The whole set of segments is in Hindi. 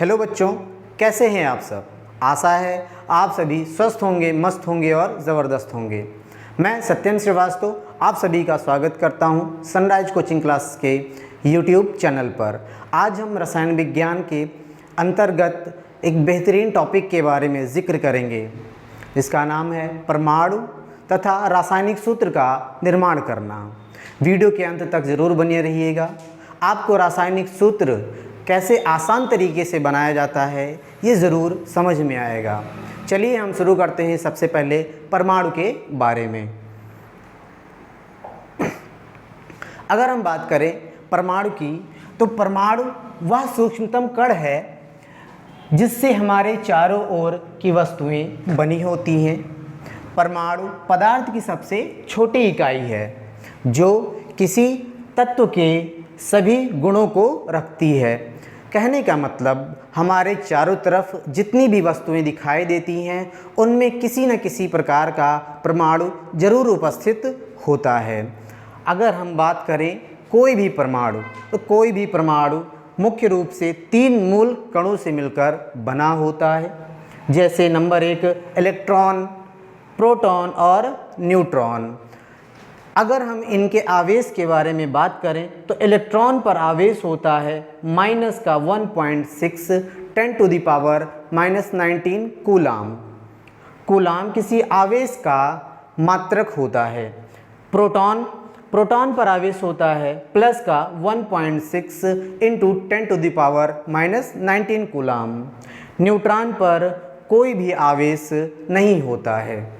हेलो बच्चों, कैसे हैं आप सब। आशा है आप सभी स्वस्थ होंगे, मस्त होंगे और ज़बरदस्त होंगे। मैं सत्यम श्रीवास्तव आप सभी का स्वागत करता हूं सनराइज कोचिंग क्लास के यूट्यूब चैनल पर। आज हम रसायन विज्ञान के अंतर्गत एक बेहतरीन टॉपिक के बारे में जिक्र करेंगे। इसका नाम है परमाणु तथा रासायनिक सूत्र का निर्माण करना। वीडियो के अंत तक ज़रूर बने रहिएगा। आपको रासायनिक सूत्र कैसे आसान तरीके से बनाया जाता है ये ज़रूर समझ में आएगा। चलिए हम शुरू करते हैं सबसे पहले परमाणु के बारे में। अगर हम बात करें परमाणु की, तो परमाणु वह सूक्ष्मतम कण है जिससे हमारे चारों ओर की वस्तुएं बनी होती हैं। परमाणु पदार्थ की सबसे छोटी इकाई है जो किसी तत्व के सभी गुणों को रखती है। कहने का मतलब हमारे चारों तरफ जितनी भी वस्तुएं दिखाई देती हैं उनमें किसी न किसी प्रकार का परमाणु जरूर उपस्थित होता है। अगर हम बात करें कोई भी परमाणु, तो कोई भी परमाणु मुख्य रूप से 3 मूल कणों से मिलकर बना होता है। जैसे नंबर 1 इलेक्ट्रॉन, प्रोटॉन और न्यूट्रॉन। अगर हम इनके आवेश के बारे में बात करें तो इलेक्ट्रॉन पर आवेश होता है -1.6 10⁻⁻19 कूलाम। कूलाम किसी आवेश का मात्रक होता है। प्रोटॉन पर आवेश होता है प्लस का 1.6 × 10⁻⁻19 कूलाम। न्यूट्रॉन पर कोई भी आवेश नहीं होता है।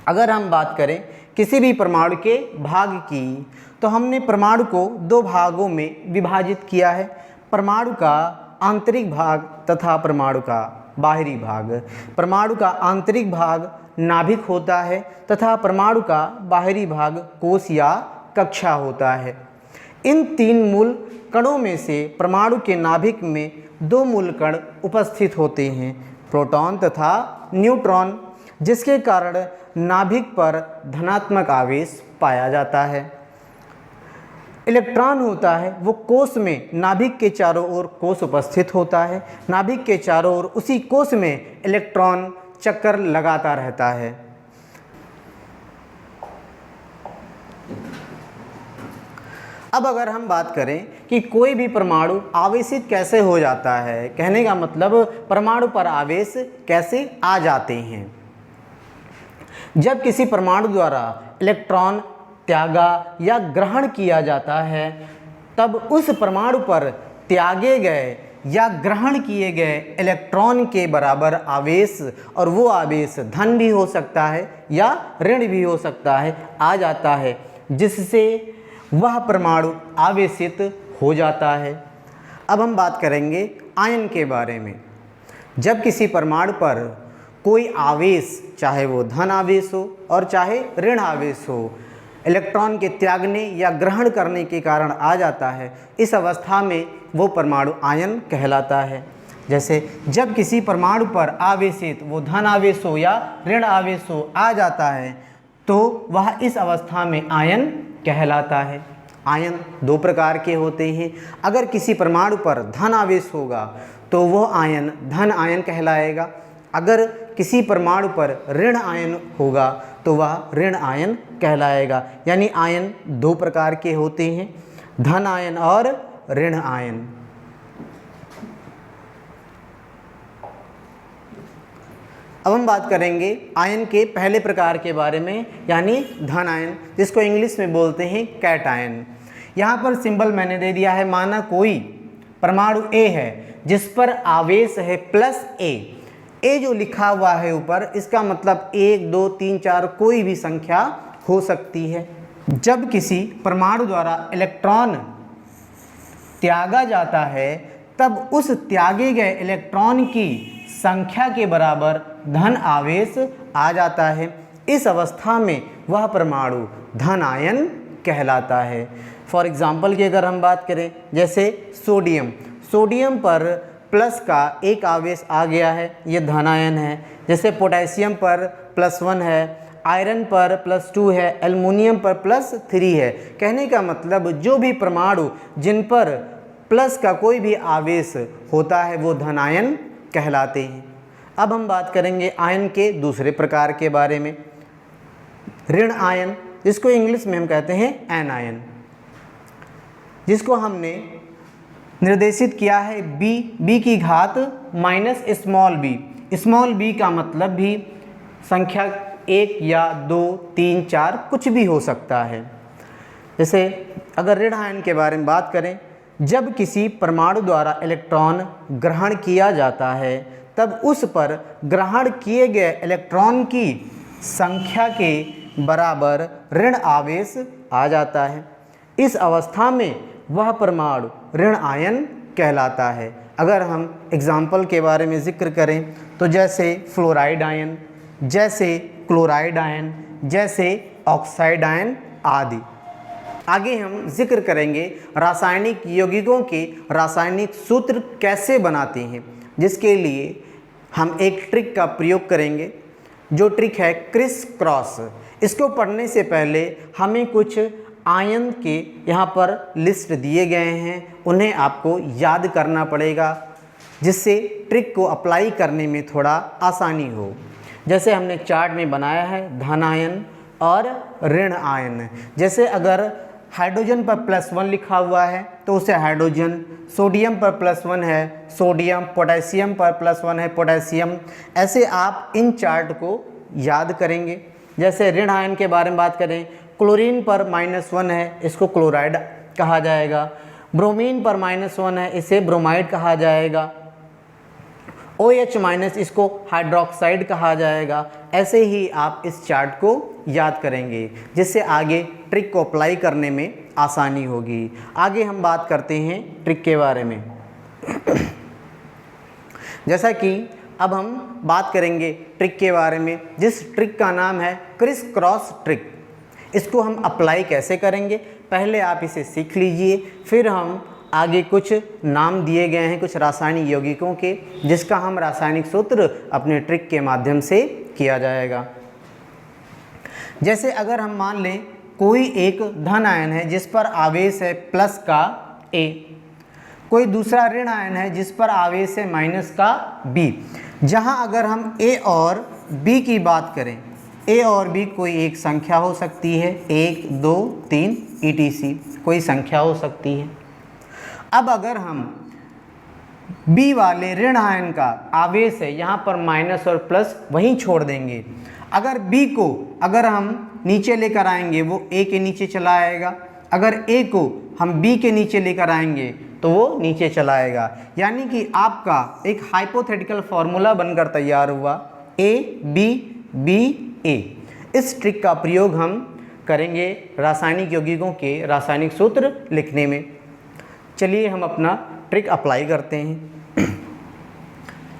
अगर हम बात करें किसी भी परमाणु के भाग की, तो हमने परमाणु को 2 भागों में विभाजित किया है। परमाणु का आंतरिक भाग तथा परमाणु का बाहरी भाग। परमाणु का आंतरिक भाग नाभिक होता है तथा परमाणु का बाहरी भाग कोश या कक्षा होता है। इन 3 मूल कणों में से परमाणु के नाभिक में 2 मूल कण उपस्थित होते हैं, प्रोटॉन तथा न्यूट्रॉन, जिसके कारण नाभिक पर धनात्मक आवेश पाया जाता है। इलेक्ट्रॉन होता है वो कोश में, नाभिक के चारों ओर कोश उपस्थित होता है। नाभिक के चारों ओर उसी कोश में इलेक्ट्रॉन चक्कर लगाता रहता है। अब अगर हम बात करें कि कोई भी परमाणु आवेशित कैसे हो जाता है, कहने का मतलब परमाणु पर आवेश कैसे आ जाते हैं। जब किसी परमाणु द्वारा इलेक्ट्रॉन त्यागा या ग्रहण किया जाता है, तब उस परमाणु पर त्यागे गए या ग्रहण किए गए इलेक्ट्रॉन के बराबर आवेश, और वो आवेश धन भी हो सकता है या ऋण भी हो सकता है, आ जाता है, जिससे वह परमाणु आवेशित हो जाता है। अब हम बात करेंगे आयन के बारे में। जब किसी परमाणु पर कोई आवेश, चाहे वो धन आवेश हो और चाहे ऋण आवेश हो, इलेक्ट्रॉन के त्यागने या ग्रहण करने के कारण आ जाता है, इस अवस्था में वो परमाणु आयन कहलाता है। जैसे जब किसी परमाणु पर आवेशित वो धन आवेश हो या ऋण आवेश हो आ जाता है, तो वह इस अवस्था में आयन कहलाता है। आयन 2 प्रकार के होते हैं। अगर किसी परमाणु पर धन आवेश होगा तो वह आयन धन आयन कहलाएगा। अगर किसी परमाणु पर ऋण आयन होगा तो वह ऋण आयन कहलाएगा। यानी आयन 2 प्रकार के होते हैं, धन आयन और ऋण आयन। अब हम बात करेंगे आयन के पहले प्रकार के बारे में, यानी धन आयन, जिसको इंग्लिश में बोलते हैं कैटायन। यहाँ पर सिंबल मैंने दे दिया है। माना कोई परमाणु A है जिस पर आवेश है +A। ए जो लिखा हुआ है ऊपर, इसका मतलब 1 2 3 4 कोई भी संख्या हो सकती है। जब किसी परमाणु द्वारा इलेक्ट्रॉन त्यागा जाता है, तब उस त्यागे गए इलेक्ट्रॉन की संख्या के बराबर धन आवेश आ जाता है। इस अवस्था में वह परमाणु धन आयन कहलाता है। फॉर एग्जाम्पल की अगर हम बात करें, जैसे सोडियम पर प्लस का 1 आवेश आ गया है, ये धन आयन है। जैसे पोटेशियम पर +1 है, आयरन पर +2 है, एल्युमिनियम पर +3 है। कहने का मतलब जो भी परमाणु जिन पर प्लस का कोई भी आवेश होता है वो धन आयन कहलाते हैं। अब हम बात करेंगे आयन के दूसरे प्रकार के बारे में, ऋण आयन, जिसको इंग्लिश में हम कहते हैं एनायन, जिसको हमने निर्देशित किया है बी की घात minus small b. Small b का मतलब भी संख्या 1 या 2, 3, 4 कुछ भी हो सकता है। जैसे अगर ऋण आयन के बारे में बात करें, जब किसी परमाणु द्वारा इलेक्ट्रॉन ग्रहण किया जाता है तब उस पर ग्रहण किए गए इलेक्ट्रॉन की संख्या के बराबर ऋण आवेश आ जाता है। इस अवस्था में वह परमाणु ऋण आयन कहलाता है। अगर हम एग्जाम्पल के बारे में जिक्र करें तो जैसे फ्लोराइड आयन, जैसे क्लोराइड आयन, जैसे ऑक्साइड आयन आदि। आगे हम जिक्र करेंगे रासायनिक यौगिकों के रासायनिक सूत्र कैसे बनाते हैं, जिसके लिए हम एक ट्रिक का प्रयोग करेंगे, जो ट्रिक है क्रिस क्रॉस। इसको पढ़ने से पहले हमें कुछ आयन के यहाँ पर लिस्ट दिए गए हैं, उन्हें आपको याद करना पड़ेगा, जिससे ट्रिक को अप्लाई करने में थोड़ा आसानी हो। जैसे हमने चार्ट में बनाया है धन आयन और ऋण आयन। जैसे अगर हाइड्रोजन पर +1 लिखा हुआ है तो उसे हाइड्रोजन, सोडियम पर +1 है सोडियम, पोटेशियम पर +1 है पोटेशियम। ऐसे आप इन चार्ट को याद करेंगे। जैसे ऋण आयन के बारे में बात करें, क्लोरीन पर -1 है, इसको क्लोराइड कहा जाएगा। ब्रोमीन पर -1 है, इसे ब्रोमाइड कहा जाएगा। OH- इसको हाइड्रोक्साइड कहा जाएगा। ऐसे ही आप इस चार्ट को याद करेंगे, जिससे आगे ट्रिक को अप्लाई करने में आसानी होगी। आगे हम बात करते हैं ट्रिक के बारे में। जैसा कि अब हम बात करेंगे ट्रिक के बारे में, जिस ट्रिक का नाम है क्रिस क्रॉस ट्रिक। इसको हम अप्लाई कैसे करेंगे, पहले आप इसे सीख लीजिए, फिर हम आगे कुछ नाम दिए गए हैं कुछ रासायनिक यौगिकों के, जिसका हम रासायनिक सूत्र अपने ट्रिक के माध्यम से किया जाएगा। जैसे अगर हम मान लें कोई एक धन आयन है जिस पर आवेश है प्लस का A, कोई दूसरा ऋण आयन है जिस पर आवेश है माइनस का B। जहां अगर हम A और B की बात करें, A और B कोई एक संख्या हो सकती है, 1, 2, 3 ETC कोई संख्या हो सकती है। अब अगर हम B वाले ऋण आयन का आवेश है यहाँ पर माइनस और प्लस वहीं छोड़ देंगे। अगर B को अगर हम नीचे लेकर आएंगे वो A के नीचे चला आएगा, अगर A को हम B के नीचे लेकर आएंगे तो वो नीचे चला आएगा। यानी कि आपका एक हाइपोथेटिकल फॉर्मूला बनकर तैयार हुआ A B B A। इस ट्रिक का प्रयोग हम करेंगे रासायनिक यौगिकों के रासायनिक सूत्र लिखने में। चलिए हम अपना ट्रिक अप्लाई करते हैं।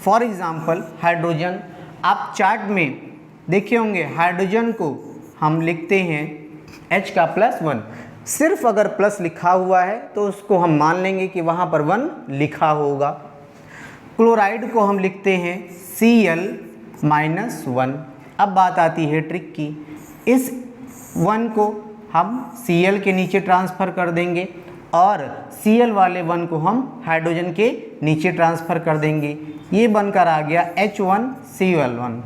फॉर एग्ज़ाम्पल हाइड्रोजन, आप चार्ट में देखे होंगे हाइड्रोजन को हम लिखते हैं H का +1। सिर्फ अगर प्लस लिखा हुआ है तो उसको हम मान लेंगे कि वहाँ पर 1 लिखा होगा। क्लोराइड को हम लिखते हैं Cl-1। अब बात आती है ट्रिक की, इस 1 को हम Cl के नीचे ट्रांसफ़र कर देंगे और Cl वाले 1 को हम हाइड्रोजन के नीचे ट्रांसफ़र कर देंगे। ये बनकर आ गया H1Cl1।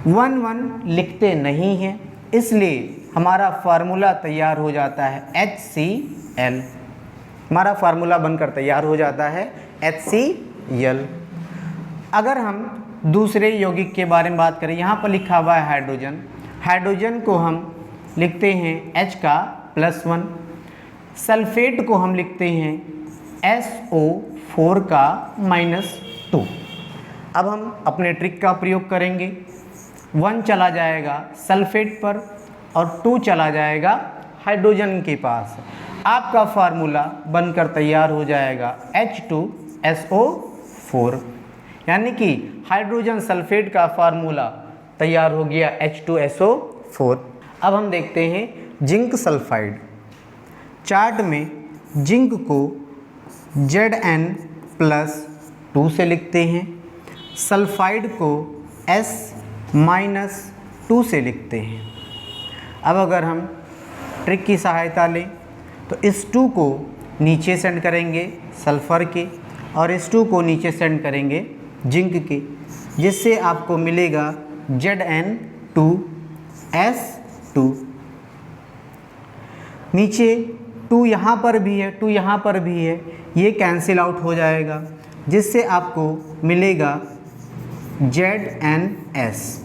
1 लिखते नहीं हैं, इसलिए हमारा फार्मूला तैयार हो जाता है HCl। हमारा फार्मूला बनकर तैयार हो जाता है HCl। अगर हम दूसरे यौगिक के बारे में बात करें, यहाँ पर लिखा हुआ है हाइड्रोजन। हाइड्रोजन को हम लिखते हैं H का +1। सल्फेट को हम लिखते हैं SO4 का -2। अब हम अपने ट्रिक का प्रयोग करेंगे। 1 चला जाएगा सल्फेट पर और 2 चला जाएगा हाइड्रोजन के पास। आपका फार्मूला बनकर तैयार हो जाएगा H2SO4। यानी कि हाइड्रोजन सल्फेट का फार्मूला तैयार हो गया H2SO4। अब हम देखते हैं जिंक सल्फाइड। चार्ट में जिंक को Zn+2 से लिखते हैं, सल्फाइड को S-2 से लिखते हैं। अब अगर हम ट्रिक की सहायता लें तो इस 2 को नीचे सेंड करेंगे सल्फ़र के और इस 2 को नीचे सेंड करेंगे जिंक के, जिससे आपको मिलेगा Zn2S2। नीचे 2 यहाँ पर भी है, 2 यहाँ पर भी है, ये कैंसिल आउट हो जाएगा, जिससे आपको मिलेगा ZnS,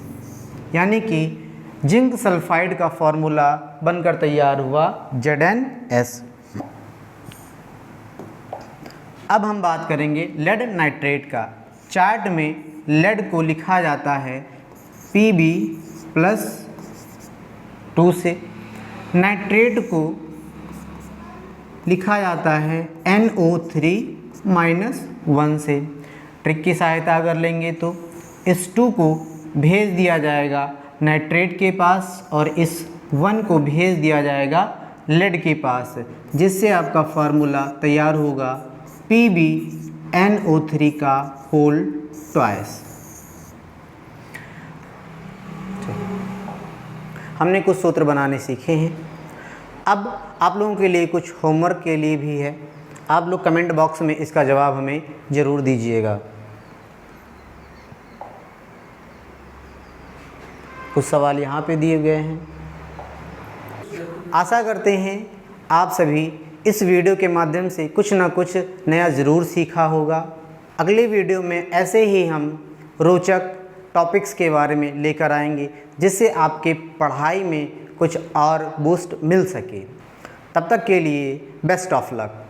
यानी कि जिंक सल्फाइड का फॉर्मूला बनकर तैयार हुआ ZnS। अब हम बात करेंगे लेड नाइट्रेट का। चार्ट में लेड को लिखा जाता है Pb+2 से, नाइट्रेट को लिखा जाता है NO3-1 से। ट्रिक की सहायता अगर लेंगे तो इस 2 को भेज दिया जाएगा नाइट्रेट के पास और इस 1 को भेज दिया जाएगा लेड के पास, जिससे आपका फार्मूला तैयार होगा PbNO3 का होल ट्वाइस। हमने कुछ सूत्र बनाने सीखे हैं। अब आप लोगों के लिए कुछ होमवर्क के लिए भी है। आप लोग कमेंट बॉक्स में इसका जवाब हमें ज़रूर दीजिएगा। कुछ सवाल यहाँ पे दिए गए हैं। आशा करते हैं आप सभी इस वीडियो के माध्यम से कुछ ना कुछ नया ज़रूर सीखा होगा। अगले वीडियो में ऐसे ही हम रोचक टॉपिक्स के बारे में लेकर आएंगे, जिससे आपके पढ़ाई में कुछ और बूस्ट मिल सके। तब तक के लिए बेस्ट ऑफ लक।